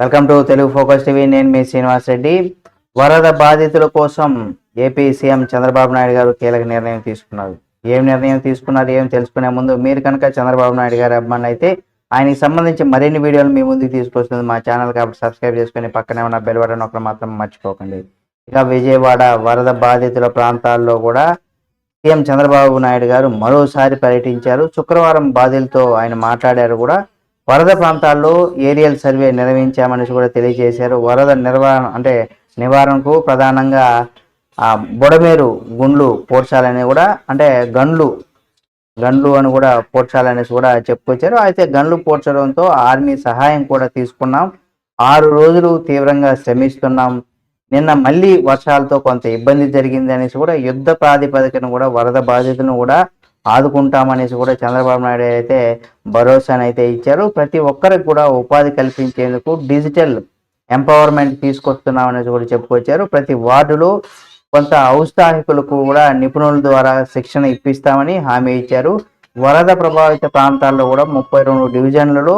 Welcome to Telugu focus TV. నేను మీ శ్రీనివాస్ రెడ్డి. వరద బాధితుల కోసం ఏపీ సీఎం చంద్రబాబు నాయుడు గారు కీలక నిర్ణయం తీసుకున్నారు. ఏం నిర్ణయం తీసుకున్నారు ఏం తెలుసుకునే ముందు మీరు కనుక చంద్రబాబు నాయుడు గారి అభిమానులు అయితే ఆయనకి సంబంధించి మరిన్ని వీడియోలు మీ ముందుకు తీసుకొస్తుంది మా ఛానల్, కాబట్టి సబ్స్క్రైబ్ చేసుకుని పక్కనే ఉన్న బెల్ బటన్ ఒకటి మాత్రం మర్చిపోకండి. ఇక విజయవాడ వరద బాధితుల ప్రాంతాల్లో కూడా సీఎం చంద్రబాబు నాయుడు గారు మరోసారి పర్యటించారు. శుక్రవారం బాధితులతో ఆయన మాట్లాడారు కూడా. వరద ప్రాంతాల్లో ఏరియల్ సర్వే నిర్వహించామని కూడా తెలియజేశారు. వరద నివారణకు ప్రధానంగా బుడమేరు గుండ్లు పోడ్చాలని కూడా గండ్లు అని కూడా పోడ్చాలనేసి కూడా చెప్పుకొచ్చారు. అయితే గండ్లు పోడ్చడంతో ఆర్మీ సహాయం కూడా తీసుకున్నాం. 6 రోజులు తీవ్రంగా శ్రమిస్తున్నాం. నిన్న మళ్ళీ వర్షాలతో కొంత ఇబ్బంది జరిగింది అనేసి కూడా యుద్ధ ప్రాతిపదికన కూడా వరద బాధితులను కూడా ఆదుకుంటామనేసి కూడా చంద్రబాబు నాయుడు అయితే భరోసానైతే ఇచ్చారు. ప్రతి ఒక్కరికి కూడా ఉపాధి కల్పించేందుకు డిజిటల్ ఎంపవర్మెంట్ తీసుకొస్తున్నామనేసి కూడా చెప్పుకొచ్చారు. ప్రతి వార్డులో కొంత ఔత్సాహికులకు కూడా నిపుణుల ద్వారా శిక్షణ ఇప్పిస్తామని హామీ ఇచ్చారు. వరద ప్రభావిత ప్రాంతాల్లో కూడా 32 డివిజన్లలో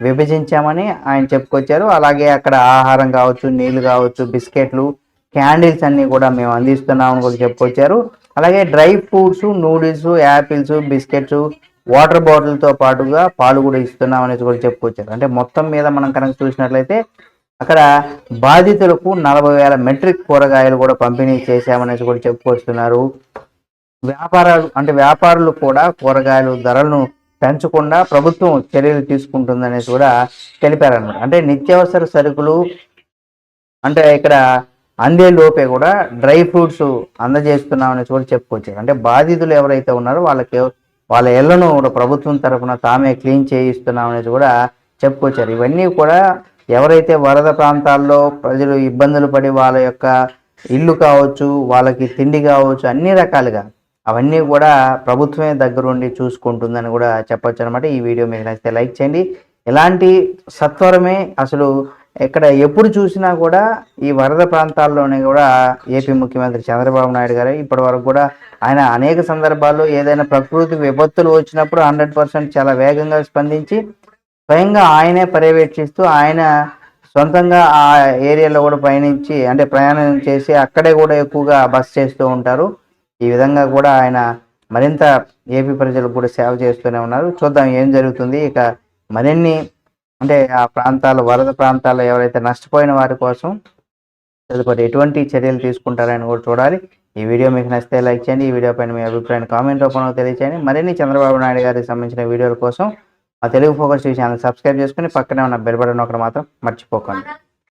విభజించామని ఆయన చెప్పుకొచ్చారు. అలాగే అక్కడ ఆహారం కావచ్చు, నీళ్లు కావచ్చు, బిస్కెట్లు, క్యాండిల్స్ అన్ని కూడా మేము అందిస్తున్నామని కూడా చెప్పుకొచ్చారు. అలాగే dry fruits, noodles, apples, biscuits, water బాటిల్తో పాటుగా పాలు కూడా ఇస్తున్నామనేసి కూడా చెప్పుకొచ్చారు. అంటే మొత్తం మీద మనం కనుక చూసినట్లయితే అక్కడ బాధితులకు 40,000 మెట్రిక్ కూరగాయలు కూడా పంపిణీ చేశామనేసి కూడా చెప్పుకొస్తున్నారు. వ్యాపారులు కూడా కూరగాయలు ధరలను పెంచకుండా ప్రభుత్వం చర్యలు తీసుకుంటుందనేసి కూడా తెలిపారన్నమాట. అంటే నిత్యావసర సరుకులు ఇక్కడ అందే లోపే కూడా డ్రై ఫ్రూట్స్ అందజేస్తున్నామని కూడా చెప్పుకొచ్చారు. అంటే బాధితులు ఎవరైతే ఉన్నారో వాళ్ళ ఇళ్లను కూడా ప్రభుత్వం తరఫున తామే క్లీన్ చేయిస్తున్నామనేది కూడా చెప్పుకొచ్చారు. ఇవన్నీ కూడా ఎవరైతే వరద ప్రాంతాల్లో ప్రజలు ఇబ్బందులు పడి వాళ్ళ యొక్క ఇల్లు కావచ్చు, వాళ్ళకి తిండి కావచ్చు, అన్ని రకాలుగా అవన్నీ కూడా ప్రభుత్వమే దగ్గరుండి చూసుకుంటుందని కూడా చెప్పొచ్చు అనమాట. ఈ వీడియో మీకు నచ్చితే లైక్ చేయండి. ఇలాంటి సత్వరమే అసలు ఎప్పుడు చూసినా కూడా ఈ వరద ప్రాంతాల్లోనే కూడా ఏపీ ముఖ్యమంత్రి చంద్రబాబు నాయుడు గారు ఇప్పటి వరకు కూడా ఆయన అనేక సందర్భాల్లో ఏదైనా ప్రకృతి విపత్తులు వచ్చినప్పుడు 100% చాలా వేగంగా స్పందించి స్వయంగా ఆయనే పర్యవేక్షిస్తూ ఆయన సొంతంగా ఆ ఏరియాలో కూడా ప్రయాణం చేసి అక్కడే కూడా ఎక్కువగా బస చేస్తూ ఉంటారు. ఈ విధంగా కూడా ఆయన మరింత ఏపీ ప్రజలకు కూడా సేవ చేస్తూనే ఉన్నారు. చూద్దాం ఏం జరుగుతుంది. ఇక మరిన్ని వరద ప్రాంతాల్లో ఎవరైతే నష్టపోయిన వారి కోసం తదుపరి ఎటువంటి చర్యలు తీసుకుంటారని కూడా చూడాలి. ఈ వీడియో మీకు నచ్చితే లైక్ చేయండి. ఈ వీడియో పైన మీ అభిప్రాయాన్ని కామెంట్ రూపంలో తెలియచేయండి. మరిన్ని చంద్రబాబు నాయుడు గారికి సంబంధించిన వీడియోల కోసం మా Telugu focus TV channel subscribe చేసుకుని పక్కనే ఉన్న బెల్ బటన్ ఒకటి మాత్రం మర్చిపోకండి.